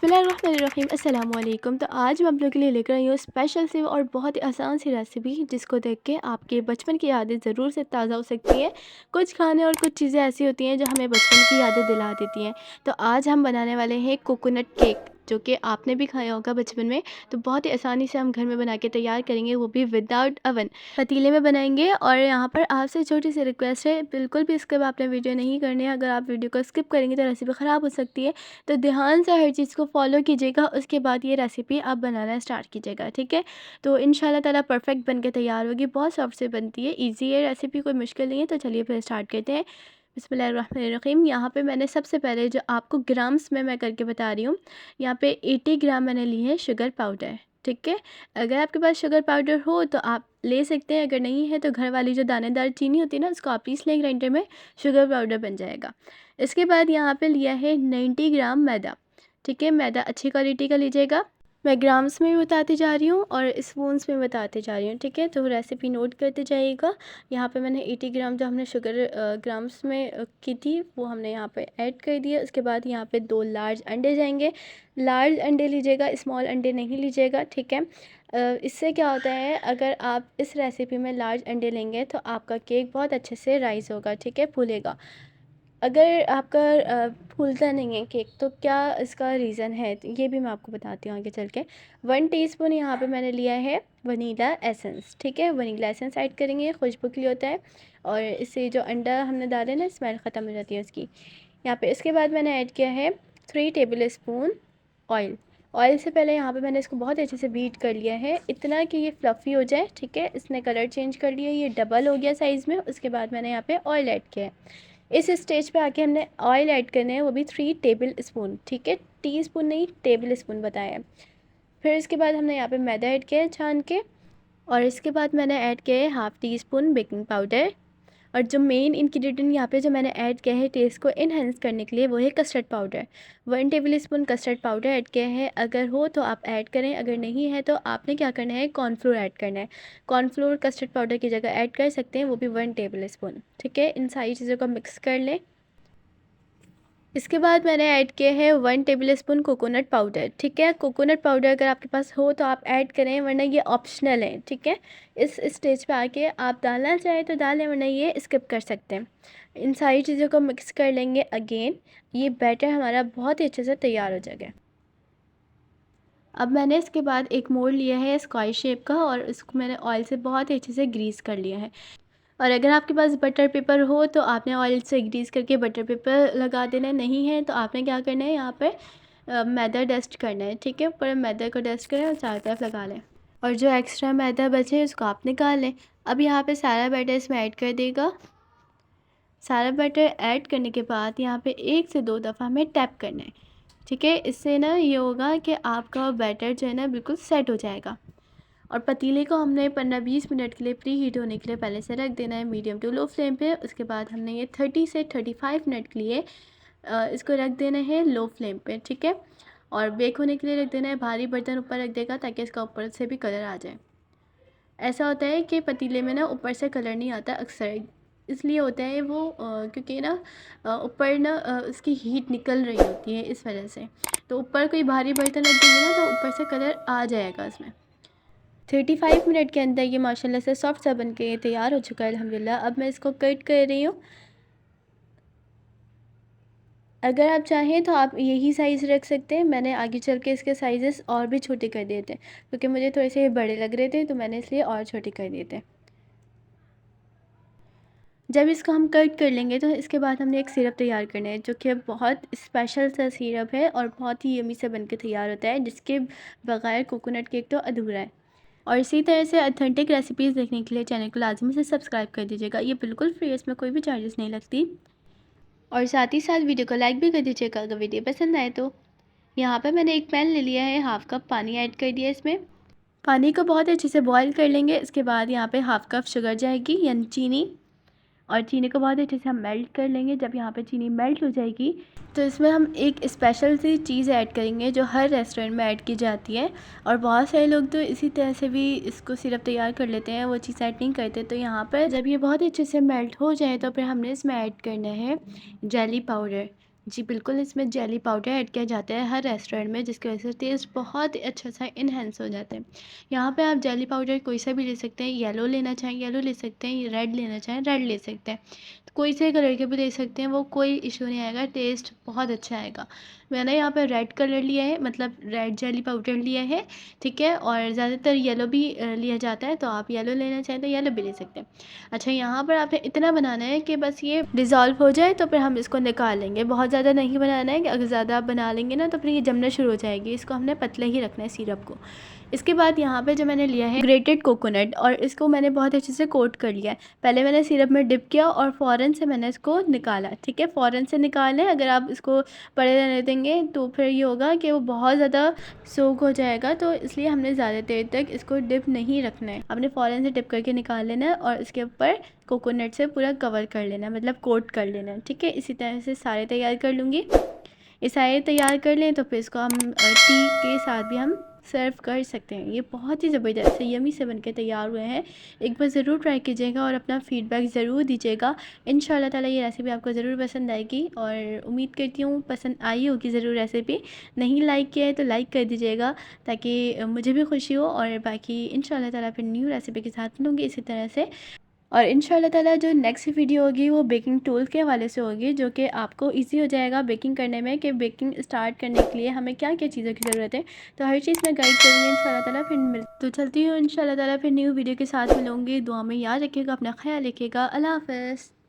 बिस्मिल्लाहिर्रहमानिर्रहीम अस्सलाम वालेकुम। तो आज मैं आप लोगों के लिए लेकर आई हूँ स्पेशल सी और बहुत ही आसान सी रेसिपी, जिसको देख के आपके बचपन की यादें ज़रूर से ताज़ा हो सकती हैं। कुछ खाने और कुछ चीज़ें ऐसी होती हैं जो हमें बचपन की यादें दिला देती हैं। तो आज हम बनाने वाले हैं कोकोनट केक, जो कि आपने भी खाया होगा बचपन में। तो बहुत ही आसानी से हम घर में बना के तैयार करेंगे, वो भी विदाउट अवन। पतीले में बनाएंगे। और यहाँ पर आपसे छोटी सी रिक्वेस्ट है, बिल्कुल भी स्किप आपने वीडियो नहीं करनी है। अगर आप वीडियो को स्किप करेंगे तो रेसिपी ख़राब हो सकती है। तो ध्यान से हर चीज़ को फॉलो कीजिएगा, उसके बाद ये रेसिपी आप बनाना स्टार्ट कीजिएगा, ठीक है। तो इंशाल्लाह ताला परफेक्ट बन के तैयार होगी। बहुत सॉफ्ट से बनती है, इजी है रेसिपी, कोई मुश्किल नहीं है। तो चलिए फिर स्टार्ट करते हैं। बिस्मिल्लाहिर्रहमानिर्रहीम। यहाँ पे मैंने सबसे पहले जो आपको ग्राम्स में मैं करके बता रही हूँ, यहाँ पे 80 ग्राम मैंने ली है शुगर पाउडर, ठीक है। अगर आपके पास शुगर पाउडर हो तो आप ले सकते हैं, अगर नहीं है तो घर वाली जो दानेदार चीनी होती है ना, उसको आप पीस लें ग्राइंडर में, शुगर पाउडर बन जाएगा। इसके बाद यहाँ पे लिया है 90 ग्राम मैदा, ठीक है। मैदा अच्छी क्वालिटी का लीजिएगा। मैं ग्राम्स में भी बताती जा रही हूँ और स्पून्स में बताते जा रही हूँ, ठीक है। तो रेसिपी नोट करते जाइएगा। यहाँ पे मैंने 80 ग्राम जो हमने शुगर ग्राम्स में की थी, वो हमने यहाँ पे ऐड कर दिया। उसके बाद यहाँ पे 2 लार्ज अंडे जाएंगे। लार्ज अंडे लीजिएगा, स्मॉल अंडे नहीं लीजिएगा, ठीक है। इससे क्या होता है, अगर आप इस रेसिपी में लार्ज अंडे लेंगे तो आपका केक बहुत अच्छे से राइज़ होगा, ठीक है, फूलेगा। अगर आपका फूलता नहीं है केक, तो क्या इसका रीज़न है, तो ये भी मैं आपको बताती हूँ आगे चल के। 1 टीस्पून यहाँ पे मैंने लिया है वनीला एसेंस, ठीक है। वनीला एसेंस ऐड करेंगे, खुशबू के लिए होता है, और इससे जो अंडा हमने डाले ना, स्मेल ख़त्म हो जाती है उसकी। यहाँ पे इसके बाद मैंने ऐड किया है 3 टेबल स्पून ऑयल। ऑयल से पहले यहाँ पे मैंने इसको बहुत अच्छे से बीट कर लिया है, इतना कि ये फ्लफ़ी हो जाए, ठीक है। इसने कलर चेंज कर लिया, ये डबल हो गया साइज़ में। उसके बाद मैंने यहाँ पे ऑयल ऐड किया है। इस स्टेज पे आके हमने ऑयल ऐड करने हैं, वो भी 3 टेबल स्पून, ठीक है। टीस्पून नहीं, टेबल स्पून बताया है। फिर इसके बाद हमने यहाँ पे मैदा ऐड किया है छान के, और इसके बाद मैंने ऐड किया है half tea spoon baking powder. और जो मेन इंग्रेडिएंट यहाँ पे जो मैंने ऐड किया है टेस्ट को इन्हेंस करने के लिए, वो है custard powder. 1 table spoon custard powder add किया है। अगर हो तो आप ऐड करें, अगर नहीं है तो आपने क्या करना है, कॉर्नफ्लोर ऐड करना है। कॉर्नफ्लोर कस्टर्ड पाउडर की जगह ऐड कर सकते हैं, वो भी 1 टेबल स्पून, ठीक है। इन सारी चीज़ों को मिक्स कर लें। इसके बाद मैंने ऐड किया है 1 टेबल स्पून कोकोनट पाउडर, ठीक है। कोकोनट पाउडर अगर आपके पास हो तो आप ऐड करें, वरना ये ऑप्शनल है, ठीक है। इस स्टेज पे आके आप डालना चाहें तो डालें, वरना ये स्किप कर सकते हैं। इन सारी चीज़ों को मिक्स कर लेंगे अगेन। ये बैटर हमारा बहुत ही अच्छे से तैयार हो जाएगा। अब मैंने इसके बाद एक मोल्ड लिया है स्क्वायर शेप का, और इसको मैंने ऑयल से बहुत ही अच्छे से ग्रीस कर लिया है। और अगर आपके पास बटर पेपर हो तो आपने ऑयल से ग्रीस करके बटर पेपर लगा देना है, नहीं है तो आपने क्या करना है, यहाँ पे मैदा डस्ट करना है, ठीक है। ऊपर मैदा को डस्ट करें और चारों तरफ लगा लें, और जो एक्स्ट्रा मैदा बचे उसको आप निकाल लें। अब यहाँ पे सारा बैटर इसमें ऐड कर देगा। सारा बैटर ऐड करने के बाद यहाँ पे 1 से 2 दफ़ा हमें टैप करना है, ठीक है। इससे ना ये होगा कि आपका बैटर जो है ना बिल्कुल सेट हो जाएगा। और पतीले को हमने 15-20 मिनट के लिए प्री हीट होने के लिए पहले से रख देना है, मीडियम टू लो फ्लेम पे। उसके बाद हमने ये 30 से 35 मिनट के लिए इसको रख देना है लो फ्लेम पे, ठीक है। और बेक होने के लिए रख देना है, भारी बर्तन ऊपर रख देगा ताकि इसका ऊपर से भी कलर आ जाए। ऐसा होता है कि पतीले में ना ऊपर से कलर नहीं आता अक्सर, इसलिए होता है वो क्योंकि ना ऊपर ना उसकी हीट निकल रही होती है, इस वजह से। तो ऊपर कोई भारी बर्तन रख देंगे ना, तो ऊपर से कलर आ जाएगा इसमें। 35 मिनट के अंदर ये माशाल्लाह से सॉफ्ट सा बन के ये तैयार हो चुका है अल्हम्दुलिल्लाह। अब मैं इसको कट कर रही हूँ। अगर आप चाहें तो आप यही साइज़ रख सकते हैं। मैंने आगे चल के इसके साइज़ेस और भी छोटे कर दिए थे, क्योंकि मुझे थोड़े से बड़े लग रहे थे, तो मैंने इसलिए और छोटे कर दिए थे। जब इसको हम कट कर लेंगे तो इसके बाद हमने एक सिरप तैयार करना है, जो कि बहुत स्पेशल सा सिरप है और बहुत ही यम्मी से बन के तैयार होता है, जिसके बगैर कोकोनट केक तो अधूरा है। और इसी तरह से ऑथेंटिक रेसिपीज़ देखने के लिए चैनल को लाजमी से सब्सक्राइब कर दीजिएगा। ये बिल्कुल फ्री है, इसमें कोई भी चार्जेस नहीं लगती। और साथ ही साथ वीडियो को लाइक भी कर दीजिएगा अगर वीडियो पसंद आए तो। यहाँ पे मैंने एक पैन ले लिया है, हाफ़ कप पानी ऐड कर दिया इसमें। पानी को बहुत अच्छे से बॉईल कर लेंगे। इसके बाद यहाँ पे हाफ़ कप शुगर जाएगी, यानी चीनी। और चीनी को बहुत अच्छे से हम मेल्ट कर लेंगे। जब यहाँ पे चीनी मेल्ट हो जाएगी तो इसमें हम एक स्पेशल सी चीज़ ऐड करेंगे, जो हर रेस्टोरेंट में ऐड की जाती है, और बहुत सारे लोग तो इसी तरह से भी इसको सिरप तैयार कर लेते हैं, वो चीज़ ऐड नहीं करते। तो यहाँ पर जब ये बहुत अच्छे से मेल्ट हो जाए तो फिर हमने इसमें ऐड करना है जेली पाउडर। जी बिल्कुल, इसमें जेली पाउडर ऐड किया जाता है हर रेस्टोरेंट में, जिसकी वजह से टेस्ट बहुत ही अच्छा सा इन्हेंस हो जाता है। यहाँ पे आप जेली पाउडर कोई सा भी ले सकते हैं, येलो लेना चाहें येलो ले सकते हैं, रेड लेना चाहें रेड ले सकते हैं। तो कोई से कलर के भी ले सकते हैं, वो कोई इशू नहीं आएगा, टेस्ट बहुत अच्छा आएगा। मैंने यहाँ पे रेड कलर लिया है, मतलब रेड जेली पाउडर लिया है, ठीक है। और ज़्यादातर येलो भी लिया जाता है, तो आप येलो लेना चाहें तो येलो भी ले सकते हैं। अच्छा, यहाँ पर आपने इतना बनाना है कि बस ये डिज़ोल्व हो जाए तो फिर हम इसको निकाल लेंगे। बहुत ज़्यादा नहीं बनाना है कि अगर ज़्यादा आप बना लेंगे ना तो फिर ये जमना शुरू हो जाएगी। इसको हमने पतला ही रखना है सिरप को। इसके बाद यहाँ पे जो मैंने लिया है ग्रेटेड कोकोनट, और इसको मैंने बहुत अच्छे से कोट कर लिया है। पहले मैंने सिरप में डिप किया और फ़ौरन से मैंने इसको निकाला, ठीक है। फ़ौरन से निकालें, अगर आप इसको पड़े रहने देंगे तो फिर ये होगा कि वो बहुत ज़्यादा सोक हो जाएगा, तो इसलिए हमने ज़्यादा देर तक इसको डिप नहीं रखना है। आपने फ़ौरन से डिप करके निकाल लेना है और इसके ऊपर कोकोनट से पूरा कवर कर लेना है, मतलब कोट कर लेना है, ठीक है। इसी तरह से सारे तैयार कर लूँगी। ये सारे तैयार कर लें तो फिर इसको हम टी के साथ भी हम सर्व कर सकते हैं। ये बहुत ही ज़बरदस्त से यमी से बनके तैयार हुए हैं। एक बार ज़रूर ट्राई कीजिएगा और अपना फ़ीडबैक ज़रूर दीजिएगा। इंशाल्लाह ताला ये रेसिपी आपको ज़रूर पसंद आएगी, और उम्मीद करती हूँ पसंद आई होगी ज़रूर रेसिपी। नहीं लाइक किया है तो लाइक कर दीजिएगा, ताकि मुझे भी खुशी हो। और बाकी इंशाल्लाह ताला फिर न्यू रेसिपी के साथ मिलूँगी इसी तरह से। और इंशाल्लाह ताला जो नेक्स्ट वीडियो होगी वो बेकिंग टूल के हवाले से होगी, जो कि आपको इजी हो जाएगा बेकिंग करने में, कि बेकिंग स्टार्ट करने के लिए हमें क्या क्या चीज़ों की ज़रूरत है। तो हर चीज़ मैं गाइड करूँगी इंशाल्लाह ताला। फिर तो चलती हूँ इंशाल्लाह ताला, फिर न्यू वीडियो के साथ मिलूँगी। दुआ में याद रखिएगा, अपना ख्याल रखिएगा। अल्लाह हाफ़िज़।